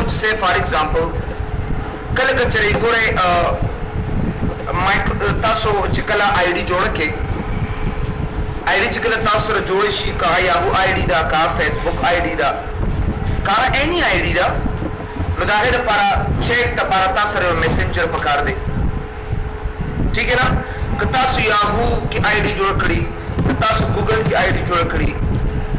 to say for example kala kachari gore taso chikala id joda ke id chikala taso ra jode shi ka yahoo id da ka facebook id da ka any id da no da he para check ta para taso messenger pakar de ठीक है ना कतासु याहू की आईडी जोड़ करी कतासु गूगल की आईडी जोड़ करी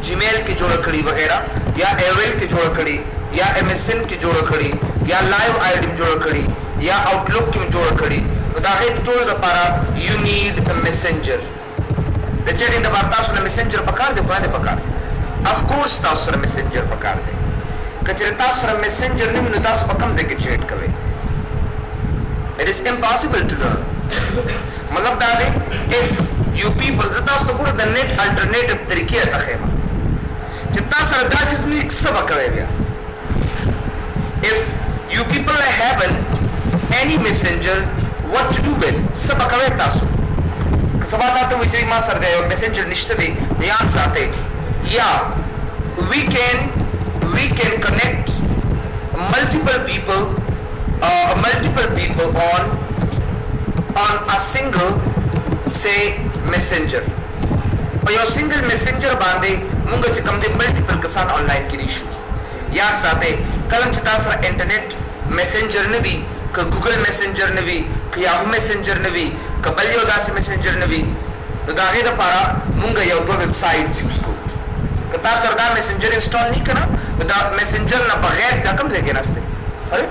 जीमेल की जोड़ करी वगैरह या एवेल की जोड़ करी या एमएसएन की जोड़ करी या लाइव आईडी में जोड़ करी या आउटलुक की जोड़ करी तो दागे जोड़ द पारा you need a messenger the chat in the तासु ने मैसेंजर पकार दे कोने पकार ऑफ कोर्स तासु ने मैसेंजर पकार दे कचरे तासु ने मैसेंजर ने न तासु पकम से के चैट कवे it is impossible to learn मतलब दादे if you people zata sto gura the net alternative तरीके तखेमा जितना सरदार इसमें सब करे गया if you people haven't any messenger what to do with सब करे तासु कसबाता तो विजय मां सर गए messenger निश्चित है याद साथे या we can connect multiple people on a single say messenger और यो single messenger बांधे मुंगा चिकम दे multiple कसान online की रिशु याद साथे कलम चिता सर इंटरनेट messenger ने भी क गूगल messenger ने भी क याहू messenger ने भी क बलियोदास messenger ने भी तो दागे द पारा मुंगा यो दो वेबसाइट्स उसको कता सरदार messenger इंस्टॉल नहीं करना तो दा messenger ना बगैर रकम से के रास्ते अरे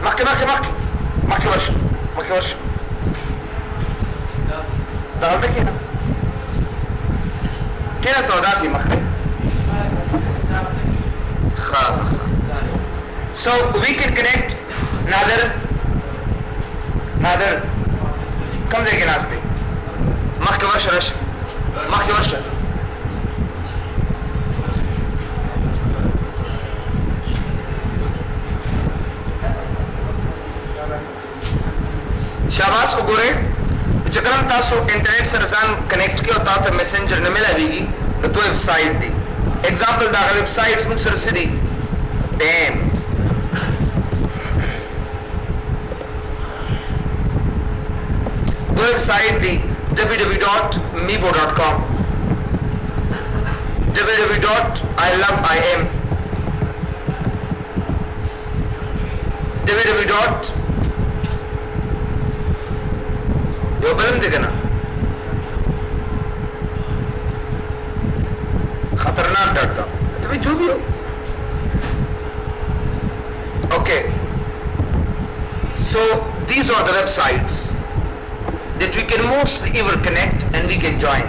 माके वर्ष दाल तक है ना क्या तो दासी माके हाँ so we can connect Nadar कम से के रास्ते माके वर्ष शाबाश को गोरे जकरम तासो इंटरनेट से रसान कनेक्ट किया होता था मैसेंजर ने मिला बीगी तो वेबसाइट दी एग्जांपल दा वेबसाइट्स मुक्सर सिटी डैम वेबसाइट दी www.meebo.com www.iloveim www. यो बलम देखना खतरनाक.com तो भाई जो भी हो okay so these are the websites that we can mostly ever connect and we can join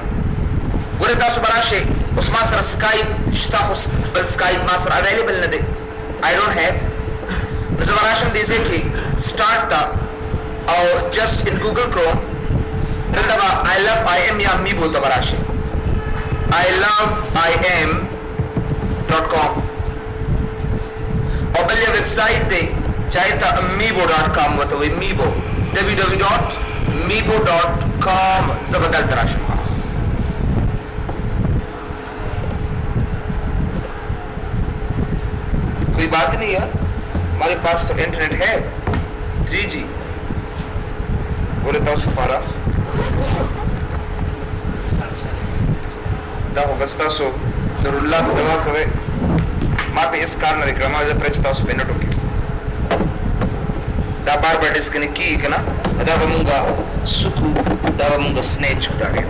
ورا تاسو براشي اوس ما سره سکایپ شتا خو بل سکایپ ما سره available نه دی I don't have زه براشم دې ځکه کې start دا او just in Google Chrome دلته I love IM या Meebo ته براشي iloveim.com او بل یو ویبسایټ دی چاہے تا meebo.com وته وي Meebo www.meebo.com زبدل تراشم پاس कोई बात नहीं है हमारे पास तो इंटरनेट है 3G बोले तो Sopara da hosta so nurulla dava kave mate is karna de krama de prechta so penato ki da barba disconnect ki kana da munga suku da munga snatch kutare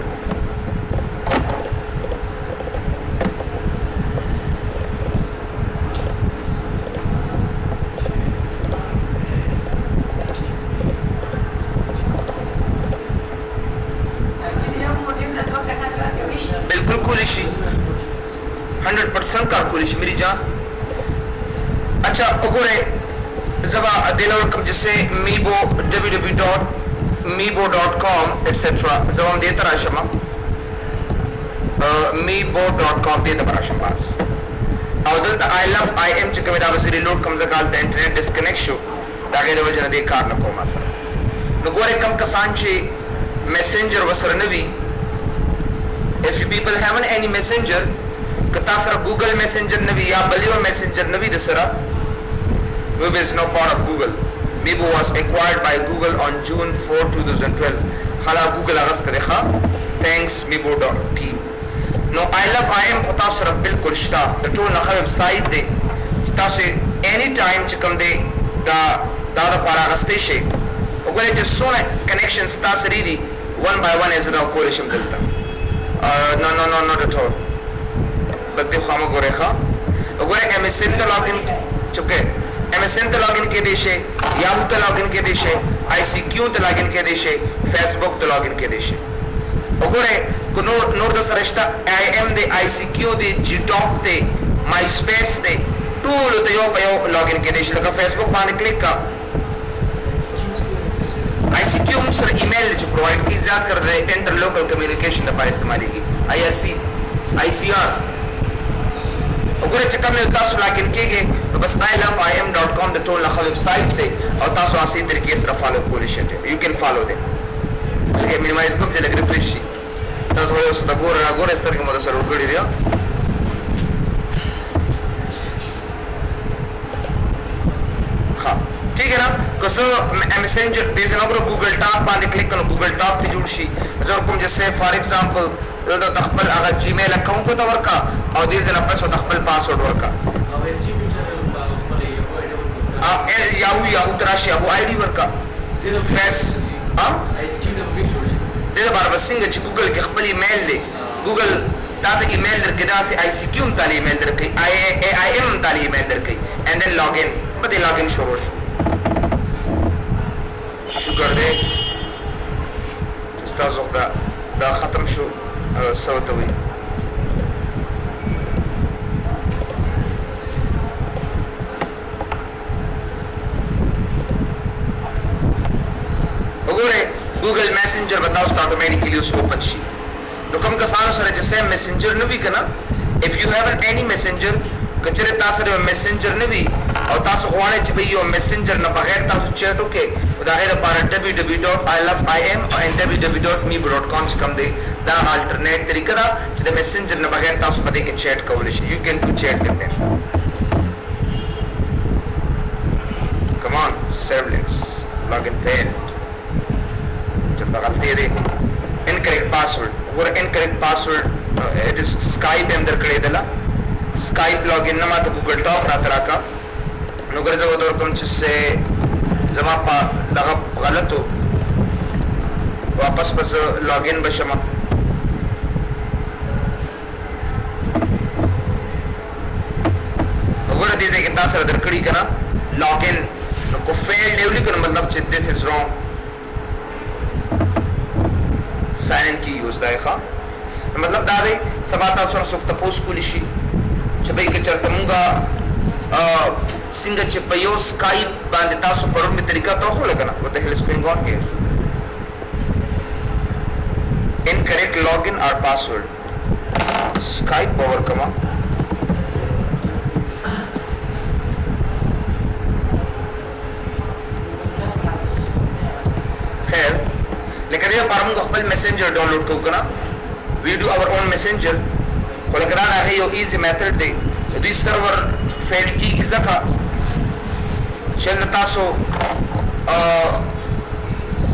कुलिशी 100% कारकुलिशी मेरी जान अच्छा अगोरे जबा दिलवरकम जैसे Meebo www.meebo.com etc जब हम देता राशमा meebo.com देता राशम पास अवधल द I love IM चिक में दावस रिलोड कम जकाल द इंटरनेट डिस्कनेक्ट शो दागे दो वजह दे कार नको मासा नगोरे कम कसांचे मैसेंजर वसर नवी if you people haven't any messenger که تا سره ګوګل میسنجر نه وي یا بل یو میسنجر نه وي د سره Web is now part of Google. Meebo was acquired by Google on June 4, 2012. Hala Google اغسطه ده خواه. Thanks Meebo.team. No, I love IM خو تاسو سره بالکل شته د ټول نه ښه ویب سایټ دی چې تاسو any time چې کوم دی دا دپاره اخیستی شئ وګورئ چې څونه کنیکشنز تاسو سره دي one by one یې زه دا کولی شم دلته no not at all بس دې خوا مه ګورئ ښه وګورئ MSN ته لاګین چوکې MSN ته لاګین کېدی شئ یاهو ته لاګین کېدی شئ ICQ ته لاګین کېدی شئ فیسبوک ته لاګین کېدی شئ وګورئ که نور د سره شته IM دی ICQ دی جیټاک دی مای سپیس دی ټولو ته یو په یو لاګین کېدی شي لکه فیسبوک باندې کلیک کا ICQ موږ سره ایمیل چې پرووایډ کوي زیات کر دی انټر لوکل کمیونیکیشن لپاره استعمالیږي IRC ICR وګورئ چې کوم یو تاسو لاګین کېږئ نو بس iloveim.com د ټول نه ښه ویب سایټ دی او تاسو اسې طریقې سره فالو کولی شئ یو کین فالو دی لکه مینیمایز کوم چې لږ ریفریش شي تاسو به اوس ته ګوره راګوره سترګې مو درسره ورکړي دي ښه ٹھیک ہے نا که زه میسنجر دې ځای نه وګورم ګوګل ټاک باندې کلیک کړم ګوګل ټاک ته جوړ شي زه ورکوم جیسے فار ایگزامپل زه د خپل هغه جیمیل اکاونټ ورته ورکړه او دې ځای نه بس ورته خپل پاسورډ ورکړه یاهو ته راشي یاهو آی ډي ورکړه فیس دې لپاره به څنګه چې ګوګل کې خپل ایمیل دی ګوګل تا ته ایمیل درکړي داسې ICQ هم تاله ایمیل درکړي AIM هم تاله ایمیل درکړي اینڈ دین لاګ ان به دې لاګ ان شروع شو شکر دی چې ستاسو دا ختم شو څه ورته وایي وګورئ ګوګل میسنجر به تاسو ته اټومیټیکلی اوس اوپن شي نو کوم کسانو سره چې سیم میسنجر نه وي که نه اف یو هیو any messenger که چېرې تا سره یو میسنجر نه وي او تاسو غواړئ چې یو میسنجر نه بغیر تاسو چیټ وکړئ نو د هغې دپاره www.iloveim and www.meebo.com چې کوم دی دا الټرنیټ طریقه ده چې د میسنجر نه بغیر تاسو په دې کې چیټ کولی شئ یو کین ډو چیټ with them come on save links login failed چرته غلطی دی incorrect password وګوره incorrect password it is Skype هم درکړی دله Skype login نه ماته ګوګل ټاک راته راکړه نو ګوره زه به ورته ورکړم چې زما په دغه غلطو واپس به زه لاګین به شمه وګوره دې ځای کې تا سره درکړي که نه لاګین نو کو فیل دی ولیکو نو مطلب چې this is wrong ساین ان کی یوز دی ښه مطلب دا دی سبا تاسو نه څوک تپوس کولی شي چې بهی که چېرته مونږه څنګه چې په یو سکایپ باندې تاسو پرون مې طریقه ته وښوله که نه what the hell is going on here incorrect login or password skype به ورکړمه خیر لکه دې لپاره موږ خپل میسنجر ډاونلوډ کوو که نه we do our own messenger خو لکه دا د هغې یو ایزي میتھډ دی د دوی سرور فیل کېږي ځکه چې هلته تاسو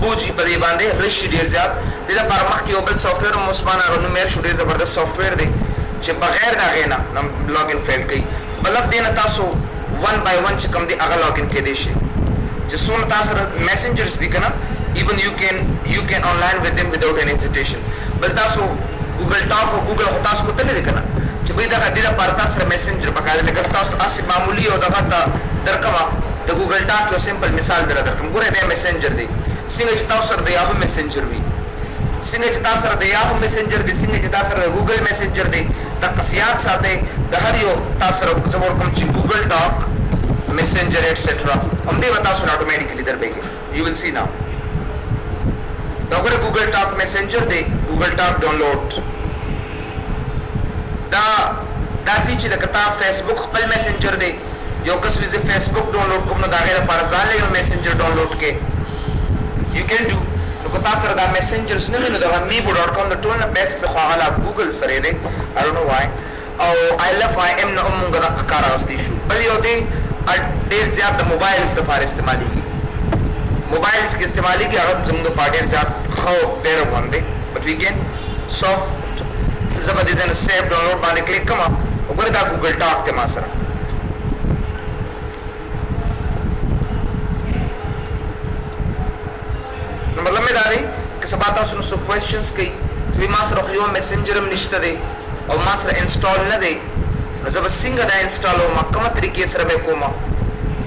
بوجي په دې باندې رشي ډېر زیات دې لپاره مخکې یو بل سافټویر هم عثمان نوم یې شو ډېر زبردست سافټویر دی چې بغیر د هغې نه لاګین فیل کوي مطلب دې نه تاسو ون بای ون چې کوم دی هغه لاګین کېدی شي چې څومره تا سره میسنجرز دي که نه even you can online with them without any hesitation بل تاسو ګوګل ټاک او ګوګل خو تاسو کتلی دی که نه چې بهی دغه دې لپاره تا سره میسنجر پکار دی لکه ستاسو هسې معمولي او دغه ته درکړمه د ګوګل ټاک یو سمپل مثال دله درکړم ګوره دی میسنجر دی څنګه چې تاسو سره د یاهو میسنجر وي څنګه چې تا سره د یاهو میسنجر دی څنګه چې تا سره د ګوګل میسنجر دی دقسې یاد ساتئ د هر یو تا سره زه ورکوم چې ګوګل ټاک میسنجر ایټسټرا همدې به تاسو اټومیټیکلی در بیږي یو ویل سی ناو دا وګوره ګوګل ټاک میسنجر دی ګوګل ټاک ډاونلوډ دا داسې چې لکه تا فیسبوک خپل میسنجر دی یو کس وي زه فیسبوک ډاونلوډ کوم نو د هغې لپاره ځان له یو میسنجر ډاونلوډ کړې یو کین ډو نو که تا سره دا میسنجرز نه وي نو دغه میبو.com د ټول نه بیسټ دی خو هغه لا ګوګل سره دی I don't know why او ILFIM نه موږ د کار واستي شو. بل یو دی ډېر زیات د موبایل لپاره استعمالېږي. موبایل کې استعمالېږي هغه زموږ په ډېر زیات خو ډېر باندې بټ وی کین سافت زبردست نه سیف ډاونلوډ باندې کلیک کما وګوره دا ګوګل ټاک ته ما سره نو مطلب مې دا دی چې سبا تاسو نو کوېسچنز کوي چې ما سره خو یو میسنجر هم نشته دی او ما سره انسټال نه دی نو زه به څنګه دا انسټال وم کومه طریقې سره به کوم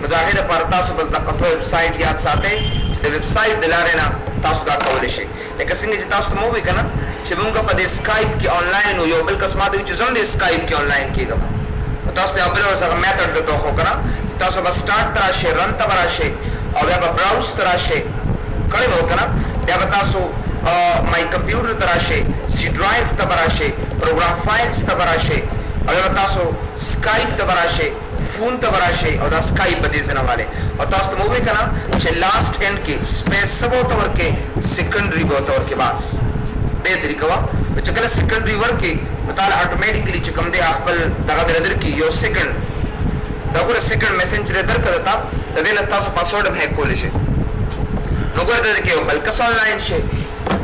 نو دا هغه لپاره تاسو بس د قطو ویب سټ یاد ساتئ چې د ویب سټ د لارې نه تاسو دا کولای شئ لکه څنګه چې تاسو ته مو وی کنه چې موږ په دې سکایپ کې آنلاین یو بل قسمه دی چې زم د سکایپ کې آنلاین کېږم تاسو ته بل څه میتھډ د توخو کنه تاسو بس سٹارټ تراشه رن تراشه او بیا په براوز تراشه کړي مو کنه بیا تاسو مای کمپیوټر تراشه سی ډرایو تراشه پروګرام فایلز تراشه او بیا تاسو سکایپ تراشه فون تراشه او دا سکایپ دې زنواله او تاسو ته مو وی کنه چې لاست اینڈ کې سپیس سبو تور کې سیکنډری بو تور کې باس به طریقه وا چې کله سیکنډری ورکې مطالعه اتوماتیکلی چې کوم دی خپل دغه درر کې یو سیکنډ دا ګوره سیکنډ میسنجر درکړه تا د دې نه تاسو پاسورډ هم هک کولی شئ نو ګورته کې یو بل کس آنلاین شي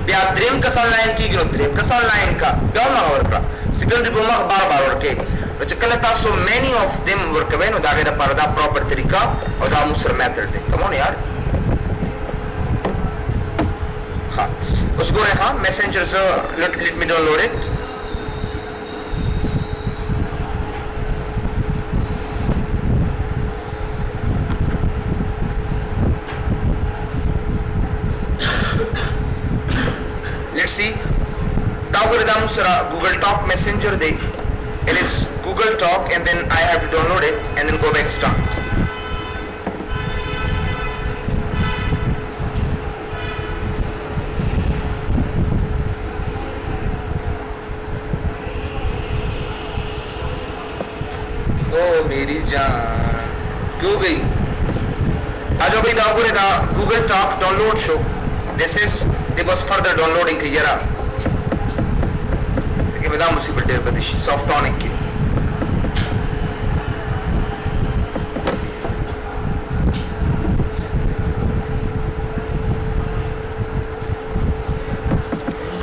بیا دریم کس آنلاین کېږي نو دریم کس آنلاین کا بیا ما ورکړه سیکنډری به ما بار بار ورکې نو چې کله تاسو مینی اف دیم ورکوي نو دا غي د پردا پراپر طریقہ او دا موسر میتھډ دی کمون یار ها اوس ګوره ها میسنجر سو let me download it let's see دا ګوره دا موسر Google Talk Messenger دی it is Google Talk and then I have to download it and then go back start मेरी जान क्यों गई आज भाई दा पूरे दा Google Talk download show this is the was further downloading के जरा कि बता मुसीबत डेर बदिश सॉफ्टॉनिक की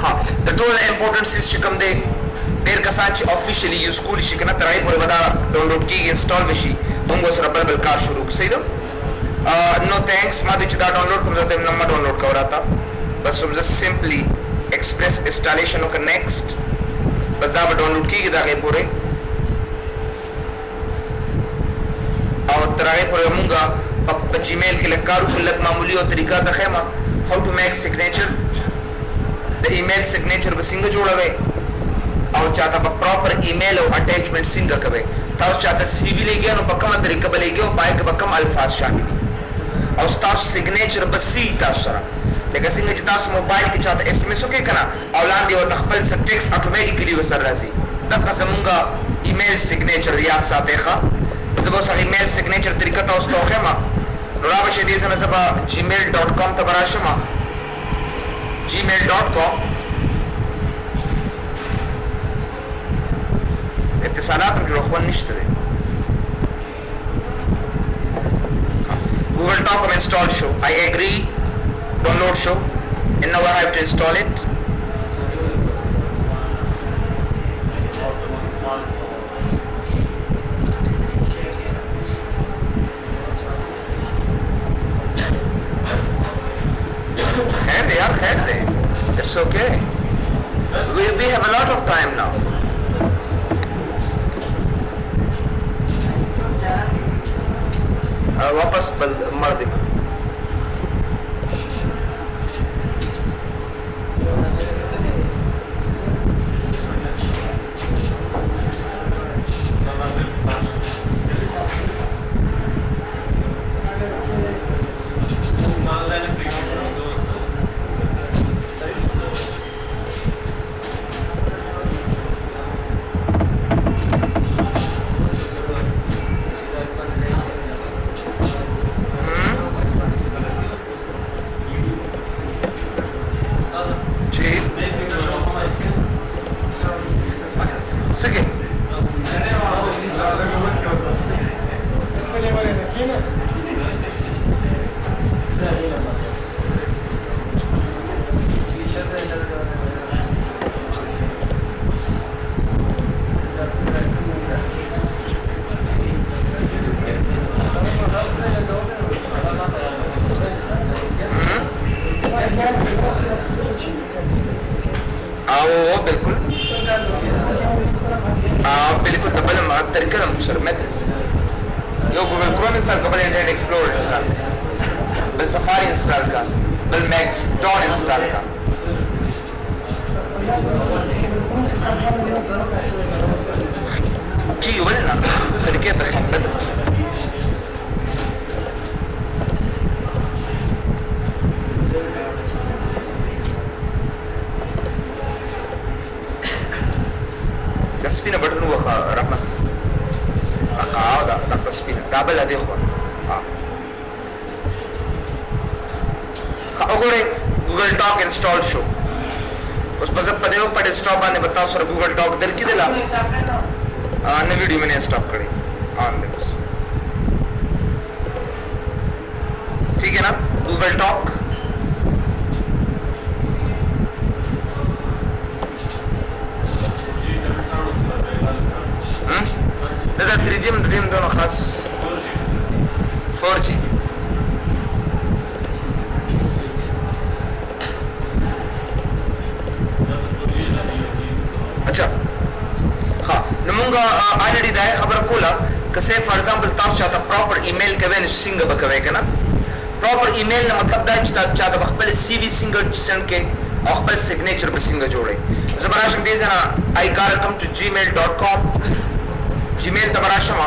हाँ the total importance is चिकम दे ډیر کسان چې افیشلی یوز کولی شي کنه ترای پورې ودا ډاونلوډ کیږي انسټال وشي موږ سره بل کار شروع کړئ نو تھینکس ما دې چې دا ډاونلوډ کوم ځای ته نمبر ډاونلوډ کوراتا بس زه سمپلی ایکسپریس انسټالیشن وک نیکسٹ بس دا به ډاونلوډ کیږي دا غي پورې او ترای پورې موږ په جیمیل کې لکارو لک معمولی او طریقہ د خیمه هاو ټو میک سیګنیچر د ایمیل سیګنیچر به څنګه جوړوي او چاته په پراپر ایمیل او اٹیچمنٹ څنګه کوي تاسو چاته سی وی لګیا نو په کومه طریقه بلېږي او پای کې په کوم الفاظ شامل دي او تاسو سیګنیچر بسی تاسو سره لکه څنګه چې تاسو موبایل کې چاته اس ام اس وکړئ کنه او لاندې او خپل ټیکس اتوماتیکلی وسر راځي دا قسمونګه ایمیل سیګنیچر یاد ساتئ ښه زه به سره ایمیل سیګنیچر طریقه تاسو ته خم نو را به دې سره زبا gmail.com ته براشم gmail.com اتصالات هم جوړ خو نشته دی Google Talk install show I agree download show and now I have to install it khair de it's okay we have a lot of time now वापस मर देगा बिल्कुल बिल्कुल तो बल तरीका सर मेथड्स यो Google Chrome install कर, बल इंटरनेट एक्सप्लोरर इंस्टॉल कर, बल सफारी इंस्टॉल कर, बल मैक्सडॉन इंस्टॉल कर। की वलना तरीके तखबत سپینه بټن وخه رحمت اقا دا سپینه دا بل دی خو وګوره گوگل ډاک انسټال شو. اوس په ځپ پدیو په ډیسکټاپ باندې بتاو سره گوگل ډاک درکې دلا نو ویډیو میں نے سٹاپ کړی آن دس ٹھیک ہے نا. گوگل ډاک دا 3G دریم دونو خاص 4G اچھا ها نمونږه already دا خبره کوله که سه فار ایگزامپل تاسو چاته پراپر ایمیل کوي نو څنګه به کوي کنه. پراپر ایمیل نه مطلب دا چې تاسو چاته خپل سی وی څنګه سند کې او خپل سیګنیچر به څنګه جوړي. زبراشم دې ځنه I gotta come to gmail.com جیمیل ته براشم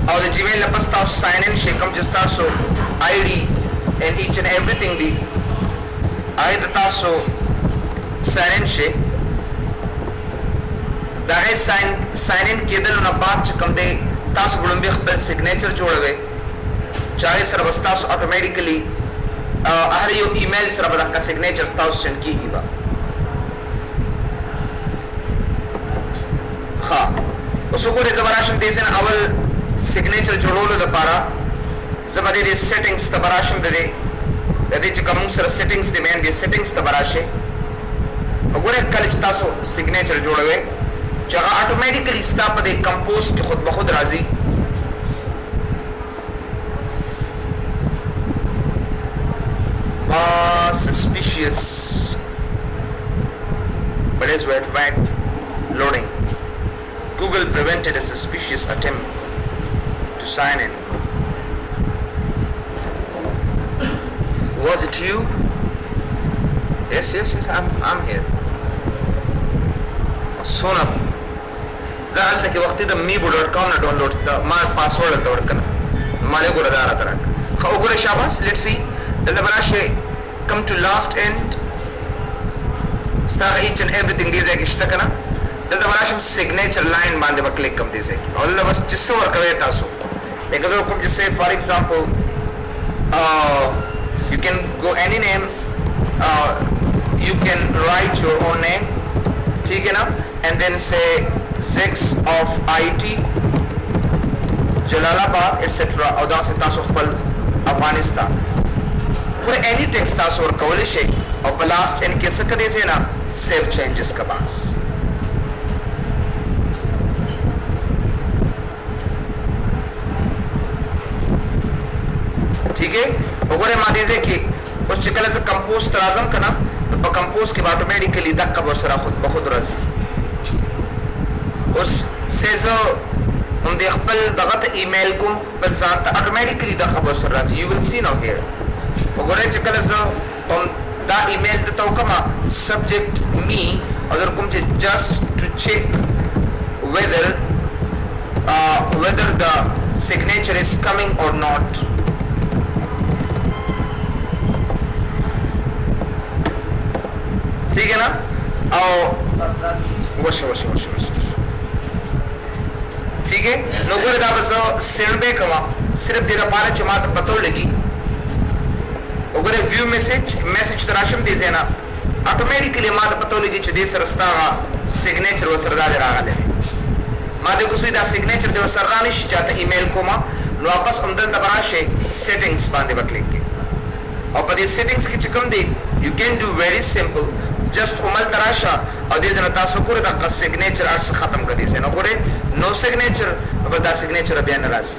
او د جیمیل نه پس تاسو ساين ان شي کوم چې تاسو آی ډي and each and everything دی آی د تاسو ساين ان شي دا هي ساين ان کېدل نه بعد چې کوم دی تاسو ګړم به خپل سیګنیچر جوړوي چاهي سره بس تاسو اتوماتیکلی هر یو ایمیل سره به د سیګنیچر تاسو سند کیږي با ها. اوس وګورئ زبراشم دې سن اول سیګنیچر جوړولو لپاره زبر دې سیټینګز ته براشم دې چې کوم سره سیټینګز دې مین دې سیټینګز ته براشه. وګورئ کله چې تاسو سیګنیچر جوړوي چې هغه اتوماتیکلی ستاسو په کمپوز کې خود به خود راځي. Suspicious, but is wet loading. Google prevented a suspicious attempt to sign in. Was it you? Yes, I'm here. Sona زعلت کې وخت د meebo.com نه ډاونلوډ ما پاسورډ ته ورکړم مالې ګور دارا ترک خو وګوره شاباس لیټس سی دلته براشه come to last end start each and everything دې ځای کې شته کنه. دلته براشم signature line باندې به کلیک کوم دې ځای کې او دلته بس چې څو ورکوي تاسو لکه زه کوم چې say for example you can go any name you can write your own name ٹھیک ہے نا and then say Zix of IT Jalalabad etc او دا سے تاسو خپل افغانستان for any text تاسو ورکول شي او په لاست ان کې څه کړي سي نه save changes کا باس ٹھیک ہے. وګوره ما دې ځکه اوس چې کله ز کمپوز ترازم کنه په کمپوز کې اتوماتیکلی دغه به سره خود به خود راځي. اوس سيزو هم د خپل دغه ایمیل کوم خپل ځان ته اتوماتیکلی دغه به سره راځي. you will see now here وګوره چې کله زه هم دا ایمیل ته توکما subject me اگر کوم چې just to check whether the signature is coming or not. ٹھیک ہے نا او ورشه ٹھیک ہے. نو ګوره دا بس سند به کما صرف دې لپاره چې ما ته پته لګي. وګوره ویو میسج تراشم دې زینا اتوماتیکلی ما ته پته لګي چې دې سره ستا سیګنیچر وسره دا راغلی دی ما د کوڅې دا سیګنیچر د وسره رانه شي چاته ایمیل کوما نو واپس هم دلته براشه سیټینګز باندې وکلیک کی او په دې سیټینګز کې چې کوم دی یو کین ډو ویری سمپل جست عمل تراشه او دې ځنه تاسو ګوره دا سیګنیچر ارس ختم کړئ سه نو ګوره نو سیګنیچر په دا سیګنیچر بیا نه راځي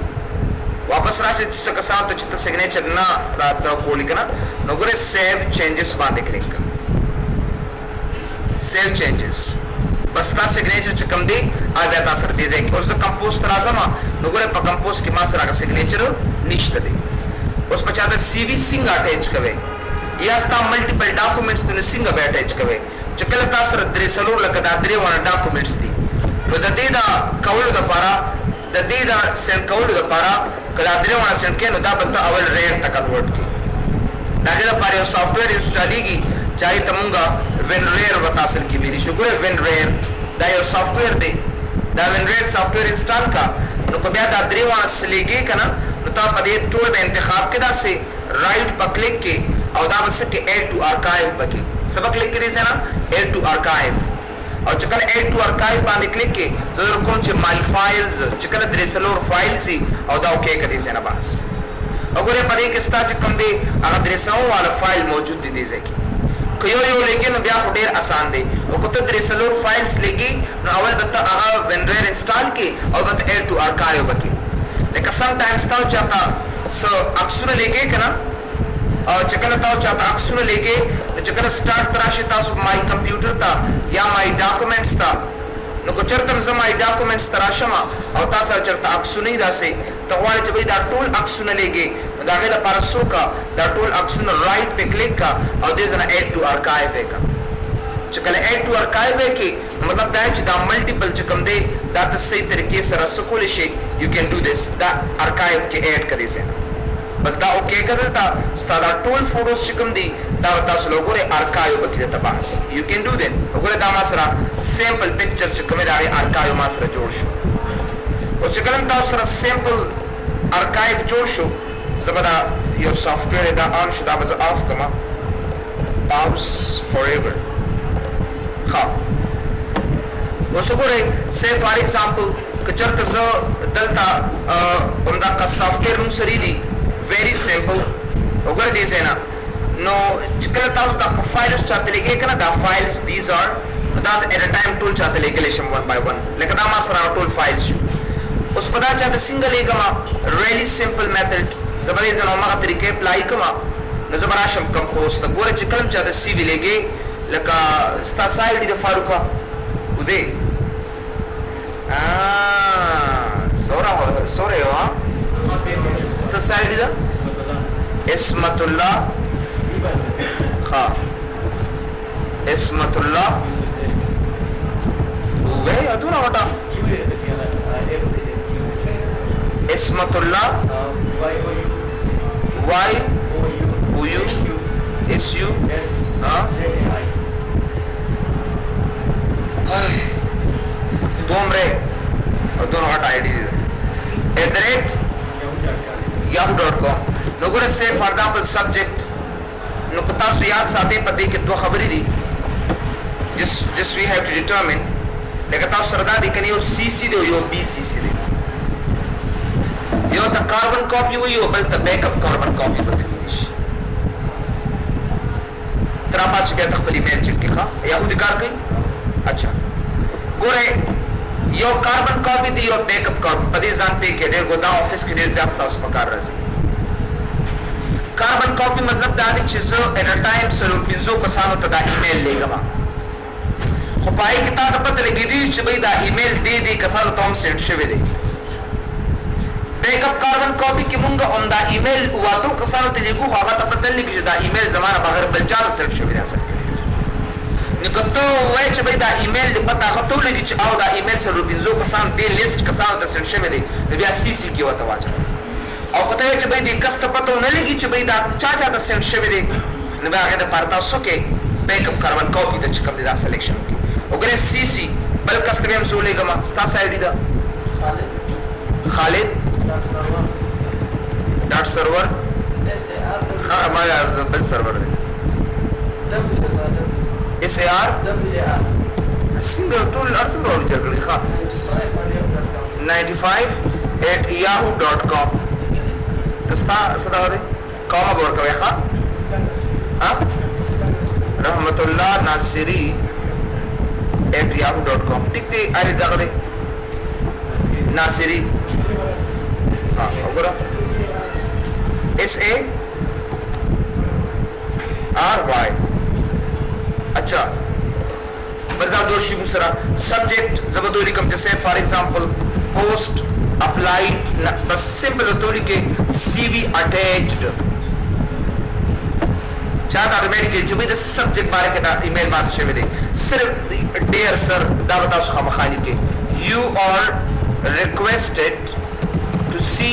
واپس راځي چې څه کسان ته چې سیګنیچر نه راته کولی کنه نو ګوره سیو چینجز باندې کلیک کړئ سیو چینجز بس تا سیګنیچر چې کوم دی بیا تاسو ورته ځای اوس د کمپوز تر راځم نو ګوره په کمپوز کې ما سره سیګنیچر نشته دی اوس په چا د سی وی څنګه اٹیچ کوي یا ستا ملټیپل ډاکومېنټس ته څنګه به اٹیچ کوي چې کله تاسو سره درې څلور لکه دا درې وړه ډاکومېنټس دي نو د دې دا کولو لپاره د دې دا سند کولو لپاره کله درې وړه سند کې نو دا به اول ریډ ته کنورټ کی دا لپاره یو سافټویر انسټالیږي چاہے تمونگا WinRare وتاثر کی ویلی شکر ہے WinRare دا یو سافٹویر دی دا WinRare سافٹویر انسٹال کا نو کو بیا دا دریوان سلیگی کنا نو تا پا دی ٹول میں انتخاب کے دا سے رائٹ پا کلک کے او دا بس کے ایڈ ٹو آرکائیو بکی سبا کلک کری سے نا ایڈ ٹو آرکائیو اور چکل ایڈ ٹو آرکائیو باندے کلک کے زدر کون چے مائی فائلز چکل دریسلور فائلزی او دا اوکے کری سے نا باس اگر یہ پڑے کستا چکم دے اگر دریسلور والا فائل موجود دی دے کی یو لګي نو بیا ډیر آسان دی او کته درې سلور فایلز لګي نو اول به هغه WinRare انسټال کی او به ایډ ټو آرکایو بکی لکه سم ټایمز تاسو چاته سو عکسونه لګي کنه او چې کله تاسو چاته عکسونه لګي چې کله سٹارټ تراشي تاسو مای کمپیوټر ته یا مای ډاکومېنټس ته نو کو چرته زما ډاکومېنټس تراشم او تاسو چرته عکسونه راسي ته وایي چې دا ټول عکسونه لګي دا غیر پارسو کا دا ټول عکسونه رائټ په کلیک کا او دې ځنه ایډ ټو آرکایو کا چې کله ایډ ټو آرکایو کې مطلب دا چې دا ملټیپل چې کوم دی دا د صحیح طریقې سره سکول شي یو کین ډو دیس دا آرکایو کې ایډ کړئ ځنه بس دا اوکے کړل تا ستاسو ټول فوټوز چې کوم دي دا تاسو لوګره آرکایو بکې ته بس یو کین ډو دیٹ وګوره دا ما سره سیمپل پکچر چې کوم دا آرکایو ما سره جوړ شو او چې کله تاسو سره سیمپل آرکایو جوړ شو زبدا یو سافټویر دا آن شو دا به آف کما پاوز فورايور ها اوس وګوره سی فار ایگزامپل کچرته ز دلتا عمدا کا سافټویر نوم سری دی very simple وګوره دې سینا نو چکل تاسو دا فایلز چاته لګي کنه دا فایلز these are that's at a time tool چاته لګل شم one by one لکه دا ما سره ټول فایلز شو اوس په دا چاته سنگل لګما really simple method زبرې زنه ما طریقې اپلای کما نو زبر شم کمپوز ته ګوره چې کلم چاته سی وی لګي لکه ستا سایډ دی فاروقا ودې سورې وا ستا سایډ دی اسمت الله ها اسمت الله وې ادونه وټا اسمت الله Y O U S U دومره او دوه غټ آی ډی @yahoo.com نو ګوره سه فار ایگزامپل سبجیکټ نو تاسو یاد ساتئ پدې کې دوه خبرې دي just we have to determine لکه تاسو سره دا دي کني یو سی سی دی یو بی سی سی دی یو ته کاربن کاپی وي او بل ته بیک اپ کاربن کاپی بدلی شي تر پاتې بیا خپل ایمیل چک کې ښه یاهو دې کار کوي اچھا ګوره یو کاربن کاپی دی یو بیک اپ کاپی په دې ځان په کې ډېر ګودا افیس کې ډېر زیات تاسو په کار راځي کاربن کاپی مطلب دا دی چې زه at a time سره 500 کسانو ته دا ایمیل لګم خو پای کې تا ته پته لګیږي چې دا ایمیل دې کسانو ته هم سند شوی دی بیک اپ کاربن کاپی کې مونږه اون دا ایمیل واتو کسانو ته لګو هغه ته پته لګي چې دا ایمیل زمانہ بغیر بل چا سره شوی راځي نو کته وای چې دا ایمیل دې پته غوښتل لګي چې او دا ایمیل سره 500 کسان دې لیست کسانو ته سند شوی دی بیا سی سی کې وته واچو او پته چې دې کس ته پته نه لګي چې دا چا ته سند شوی دی نو هغه د پارتا سکه بیک اپ کاربن کاپی ته چکم دي دا سلیکشن کې وګوره سی سی بل کس ته هم زولې ګما ستا سایډ دا خالد ډاټ سرور ها ما بل سرور دی اس اے آر single tool arts bro jagli kha 95@yahoo.com tasta sadawade kama bor ka kha ha rahmatullah nasiri@yahoo.com dikte ari dagde nasiri ha agora SARY अच्छा बस दा दो शुरू सरा सब्जेक्ट जबरदस्ती कम जैसे for example post applied बस सिंपल तौर के CV अटैच्ड चाहता ऑटोमेटिकली जो भी सब्जेक्ट बारे के ईमेल बात शेवे दे सिर्फ डियर सर दा बताओ हम खाली के you are requested to see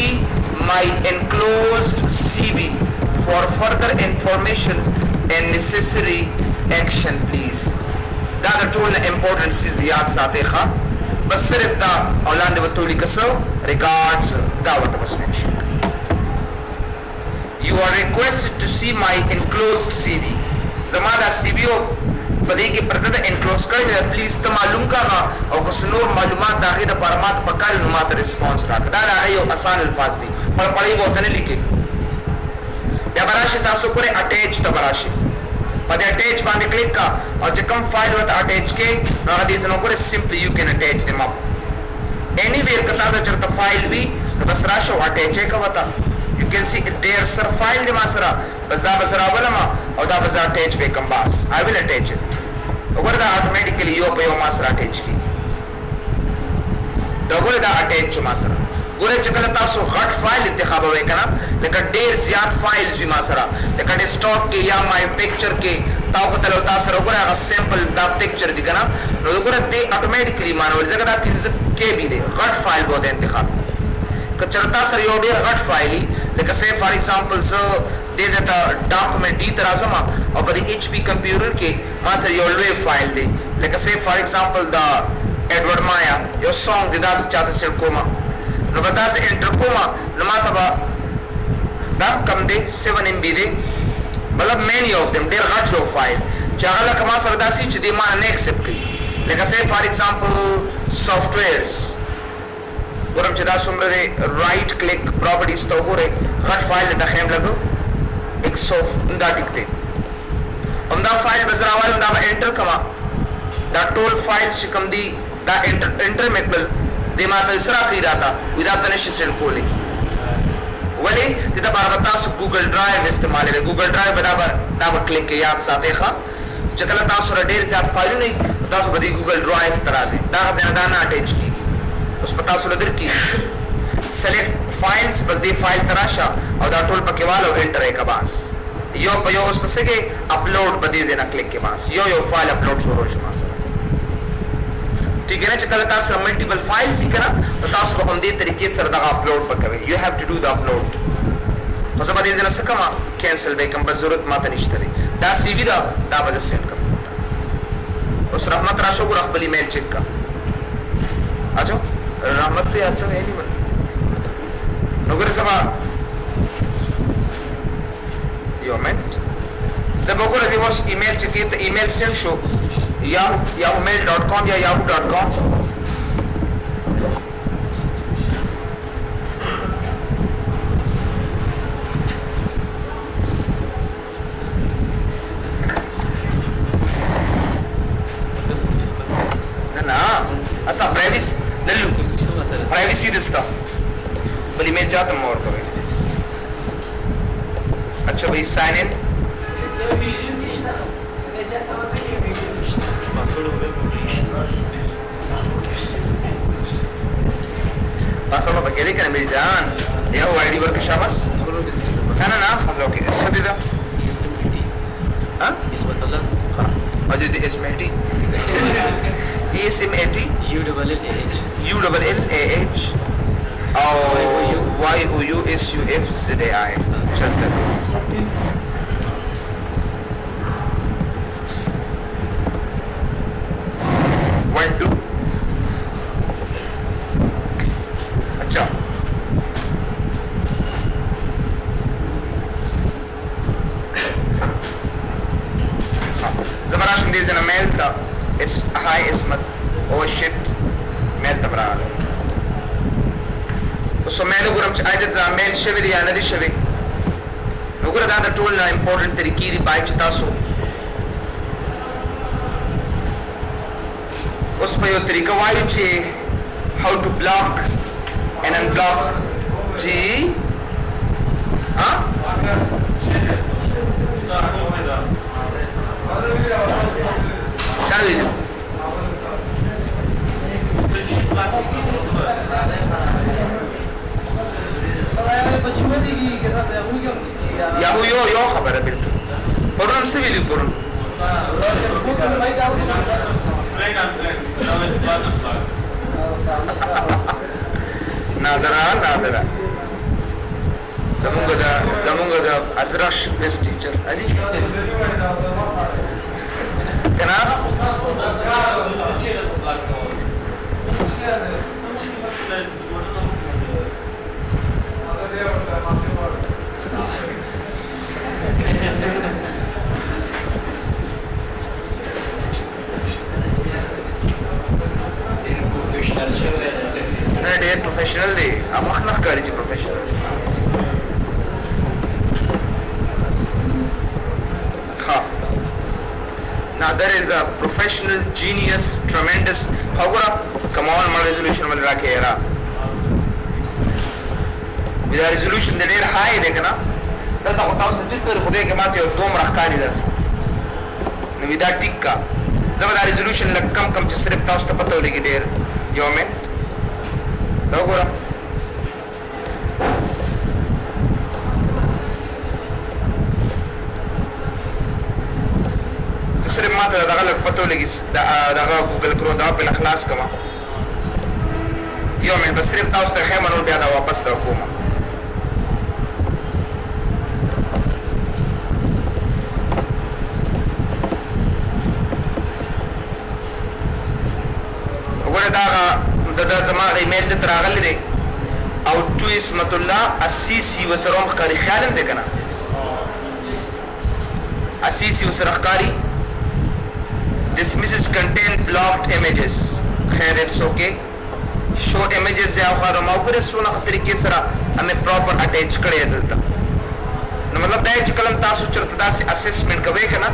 my enclosed CV for further information and necessary action please da the tool important is the yaad saate kha bas sirf da aulande watuli kaso regards da wat bas mention you are requested to see my enclosed CV zamana CV o पदे के प्रति एनक्लोज कर प्लीज तो मालूम करना और कुछ नूर मालूमात दाखिल द परमात पक्का नुमात रिस्पांस रख दादा है यो आसान अल्फाज दी पर पढ़ी वो तने लिखे या बराशी तासो करे अटैच तो बराशी पदे अटैच बांधे क्लिक का और जो कम फाइल वत अटैच के ना हदीस नो करे simply you can attach them up anywhere कता तो चरता फाइल भी बस राशो अटैच है का बता you can see there sir file de masra bas da basra walama or da basra attach be kam bas I will attach it over da automatically yo pe masra attach ki da gore da attach masra gore chakala taso ghat file intikhab hoye kana lekin der zyad files bi masra lekin stock ke ya my picture ke taw ko talo tasar gore aga sample da picture di kana no gore de automatically manawal jaga da pins ke bi de ghat file bo de intikhab चलता सर यो डेर गट फाइल लेकिन से for example so देज eight document दी तरह जमा और बड़ी HP computer के मास्टर यो वे फाइल दे लेकिन से फॉर एग्जांपल द एडवर्ड माया यो सॉन्ग दिदास चाहते से कोमा नो बता से एंटर कोमा नमा तबा दा कम दे 7 MB दे मतलब मेनी ऑफ देम डेर गट लो फाइल चागला कमा सरदासी च दे मान एक्सेप्ट की लेकिन से फॉर एग्जांपल सॉफ्टवेयर्स गरम चदा सुमरे राइट क्लिक प्रॉपर्टीज तो हो रे गट फाइल दा खेम लगो एक सॉफ्ट दा दिखते हमदा फाइल बजरा वाला दा एंटर कमा दा टोल फाइल्स शिकम दी दा एंटर मेकबल दे मा तो इसरा की रहा था विदाउट तनेश सेंड कोली वली तिदा बार बता सु गूगल ड्राइव इस्तेमाल है गूगल ड्राइव दा क्लिक के याद साथे खा चकला ता सुरा डेर ज्यादा फाइल नहीं ता सु बदी गूगल ड्राइव तराजे दा जना ना अटैच की उस पता सुलदर की सेलेक्ट फाइल्स बस दे फाइल तराशा और दा टोल पके वाला एंटर है का बास यो पयो उस पसे के अपलोड बदे जेना क्लिक के बास यो फाइल अपलोड शुरू शुमा सर ठीक है ना चकला तास मल्टीपल फाइल्स ही करा तो तास को हम दे तरीके से दा अपलोड पकवे you have to do the upload तो जब बदे जेना सकमा कैंसिल बे कम जरूरत माता निश्तरे दा सीवी दा बजे सेंड कर उस रहमत राशो को रखबली मेल चेक का आजो रहमत पे आता है नहीं बस नौकरी सभा यो मेंट द बगोर दिवस email check the email send शो yahoo.com या yahoo.com ना ऐसा प्राइवेसी नल्लू प्राइवेसी दिस्ता बली मेल जाता मोर करें अच्छा भाई साइन इन पासवर्ड बगैर क्या मेरी जान या वो आईडी वर्क शाबाश ना ना खज़ा ओके सदी दा हाँ इसमें तो ला हाँ अजय दी इसमें टी ESMAT ULLAH और YOUSUFZAI चलता है 1 2 अच्छा हाँ ज़बराश इंग्लिश ना मेल था इस هاي اسمت او شت میل تبراله اوس میل ګورم چې اېد دا میل شوی دی یا نه دی شوی نو ګوره دا د ټول نه امپورټنت طریقې دی پای چې تاسو اوس په یو طریقه وایو چې how to block and unblock جی ها چا ویلو یاهو یو خبره بالکل پرون څه ویلو پرون نادرا زمونږ د ازرش بیس ټیچر اجي کنا نه ډېر پروفیشنل دی مخ نه ښکاري چې پروفیشنل Now there is a professional genius, tremendous. How come on, my resolution will rock here. With the resolution that is high, they can. That the house the ticker for the Kamati or Dom Rakanidas. With that tikka. Some of the resolution like come to strip toss the Patoli there. You meant? How صرف ما ته دغه لږ پته ولګي دغه ګوګل کرو دا په خلاص کما یو من بس صرف تاسو ته خیمه نور بیا دا واپس دا کومه وګوره دا زما ایمیل ته راغلی دی او تو اسمت الله اسیسی وسروم ښکاري خیال هم دی که نه اسیسی وسره ښکاري This message contain blocked images. Khair, it's okay. Show images ya kharo ma pure suna طریقې سره hame proper attach کړی دلته نو مطلب دا چې کلم تاسو چرته داسې اسسمنت کوي کنه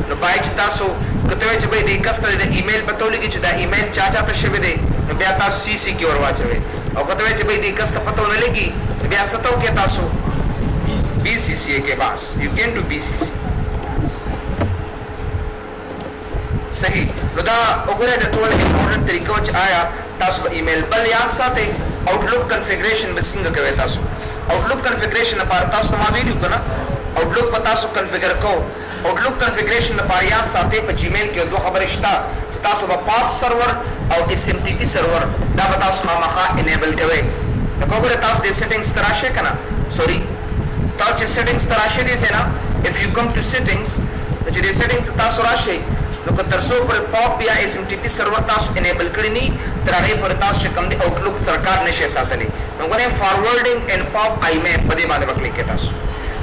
نو پای چې تاسو کته چې به د کسته د ایمیل پته لګي چې دا ایمیل چا ته شوی دی نو بیا تاسو سی سی کې ورواچوي او کته چې به د کسته پته نه لګي بیا ستو کې تاسو BCC के पास you can do BCC صحیح نو دا وګوره د ټول امپورټنت طریقو چې آیا تاسو په ایمیل بل یاد ساتئ آوټلوک کنفیګریشن به څنګه کوئ تاسو آوټلوک کنفیګریشن لپاره تاسو ما ویډیو کنه آوټلوک په تاسو کنفیګر کوو آوټلوک کنفیګریشن لپاره یاد ساتئ په جیمیل کې دوه خبرې شته چې تاسو په پاپ سرور او SMTP سرور دا به تاسو خامخا انیبل کوئ نو وګوره تاسو د سیټینګز ته راشئ کنه سوري تاسو چې سیټینګز ته راشئ دي نه if you come to settings چې د سیټینګز تاسو راشئ نو که ترڅو پر پاپ یا SMTP سرور تاسو انیبل کړی نه تر هغه پر تاسو چې کوم دی آوټلوک سرکار نشي ساتلی نو غواړم فارورډینګ ان پاپ آیمیپ په دې باندې وکړئ تاسو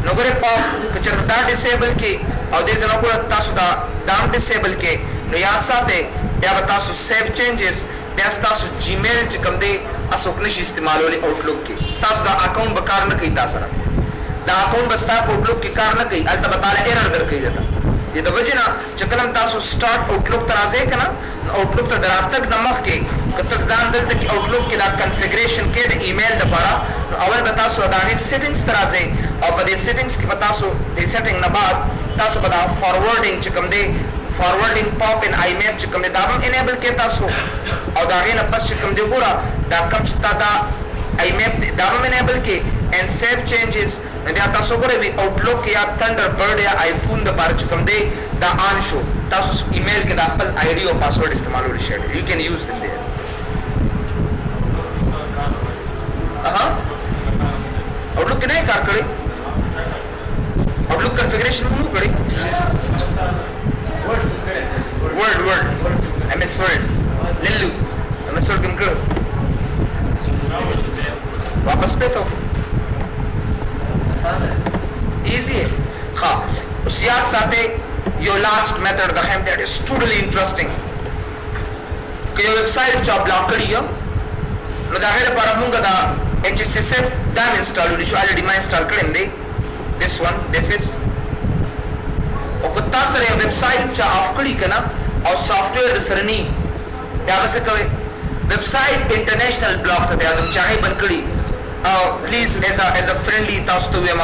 نو غواړم پاپ چې دا ډیسیبل کې او دې ځنه کو تاسو دا دام ډیسیبل کې نو یاد ساتئ بیا تاسو سیف چینجز بیا تاسو جیمیل چې کوم دی اسوک نشي استعمالولې آوټلوک کې تاسو دا اکاونټ به کار نه کوي تاسو دا اکاونټ بس تاسو آوټلوک کې کار نه کوي البته تعالی ایرر درکې دیتا د وجنه چې کلم تاسو سٹارټ آوټلوک ته راځئ کنه آوټلوک ته دراتک نمخ کې کته ځان دلته کې آوټلوک کې دا کنفیګریشن کې د ایمیل لپاره اول به تاسو دا غي سیټینګز ته راځئ او په دې سیټینګز کې به تاسو د سیټینګ نه بعد تاسو به دا فارورډینګ چې کوم دی فارورډینګ پاپ ان آیمیپ چې کوم دی دا هم انیبل کې تاسو او دا غي نه پس چې کوم دی ګوره دا کوم چې دا آیمیپ دا هم انیبل کې and save changes بیا تاسو ګورئ وی آوټلوک یا تھنډربرډ یا آیفون د بار چې کوم دی دا آن شو تاسو ایمیل کې د خپل آی ډي او پاسورډ استعمالول شئ یو کین یوز them there آوټلوک کې نه کار کړی آوټلوک کنفیګریشن مونږ کړی ورډ MS Word للو MS Word کوم کړو واپس پېتو easy है हाँ उस याद साथे your last method the hem that is totally interesting که یو ویب سایټ چا بلاک کړی یو نو د هغې لپاره مونږ دا HSSF دا مې انسټالولی شو الریډي ما انسټال کړی دی this is او که تا سره یو ویب سایټ چا آف کړي که نه او سافټویر د سره ني بیا به څه کوئ ویب سایټ انټرنیشنل بلاک ته دی چې هغې بند کړي او پلیز ایز ا فرینډلي تاسو ته ووایم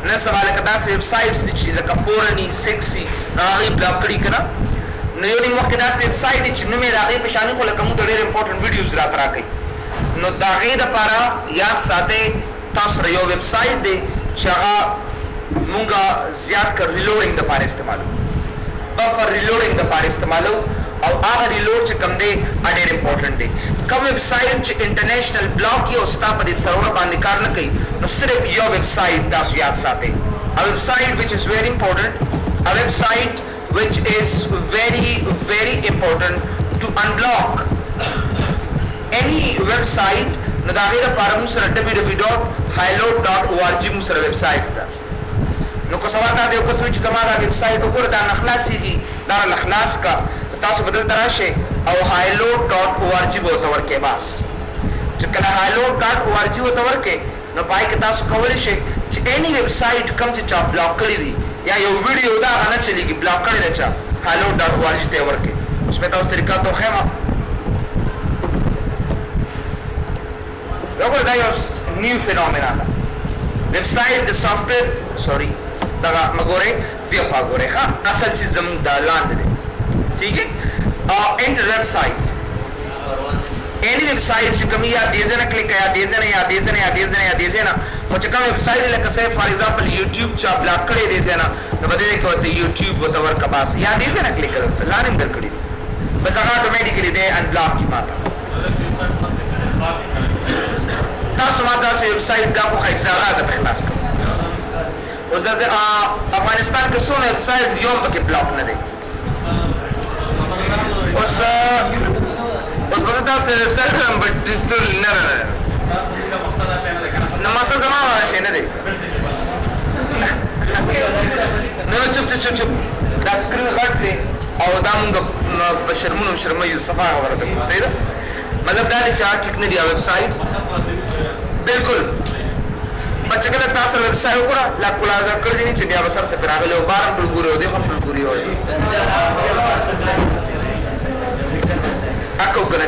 نن سبا لکه داسې ویب سایټس دي چې لکه پورني سیکسي نو هغې بلاک کړي که نه نو یو نیم وخت کې داسې ویب سایټ دي چې نوم یې د هغې په شانې خو لکه موږ ته ډېر امپورټنټ ویډیوز راته راکوي نو د هغې دپاره یاد ساتئ تاسو سره یو ویب سایټ دی چې هغه مونږه زیات کر ریلوډینګ د پاره استعمالو بفر ریلوډینګ د پاره استعمالو او هغه ریلوډ چې کوم دی ډېر امپورټنټ دی کوم ویب سایټ چې انټرنیشنل بلاک یو ستا په دې سرور باندې کار نه کوي نو صرف یو ویب سایټ تاسو یاد ساتئ ا ویب سایټ which is very important a website which is very important to unblock any website نو دا غیر لپاره موږ سره www.hilode.org موږ سره ویب سایټ ده نو که سوال دا دی یو کس وایي چې زما دا ویب سایټ وګوره دا نه خلاصېږي دا نه خلاص کا تاسو به دلته راشئ او hilode.org به ورته ورکئ بس چې کله hilode.org ورته ورکئ نو په هغې کې تاسو کولی شئ چې any ویب سایټ کوم چې چا بلاک کړي وي یا یو ویډیو دا هغه نه چلېږي بلاک کړی ده چا hilode.org ته یې ورکئ اوس مې تاسو طریقه ته وښیم وګوره دا یو نیو فینومینا ده ویب سایټ د سافټویر سوري دغه مګورئ دې خوا ګورئ ښه اصل څیز زموږ دا لاندې دی ٹھیک ہے انټر ویب سایټ any website چې کوم یا دې ځای نه کلیک یا دې ځای نه یا دې ځای نه یا دې ځای نه یا دې ځای نه خو چې کوم ویب سایټ لکه say for example YouTube چا بلاک کړی دې ځای نه نو به دې کې ورته YouTube ورته ورکه بس یا دې ځای نه کلیک کړه لاندې هم درکړي بس هغه اتوماتیکلی دې انبلاک کی ماته تاسو ما داسې ویب سایټ دا خو اجزاء ده په خلاص کړم اوس د افغانستان کې څونه ویب سایټ یو پکې بلاک نه دی اوس به تاسو ویب سایټ هم بټ ډیجیټل نه نه مقصد زما هغه شی نه دی نه چپ دا سکرین غټ دی او دا موږ په شرمونو صفا خبره ده صحیح ده مطلب دا دی چې ټیک نه دی ویب سایټس بالکل بچ کله تاسو ویب سایټ وګوره لا کولا کړی دي چې بیا وسر څخه راغلی او بارم ټول ګورو دی هم ټول ګوري اكو کنه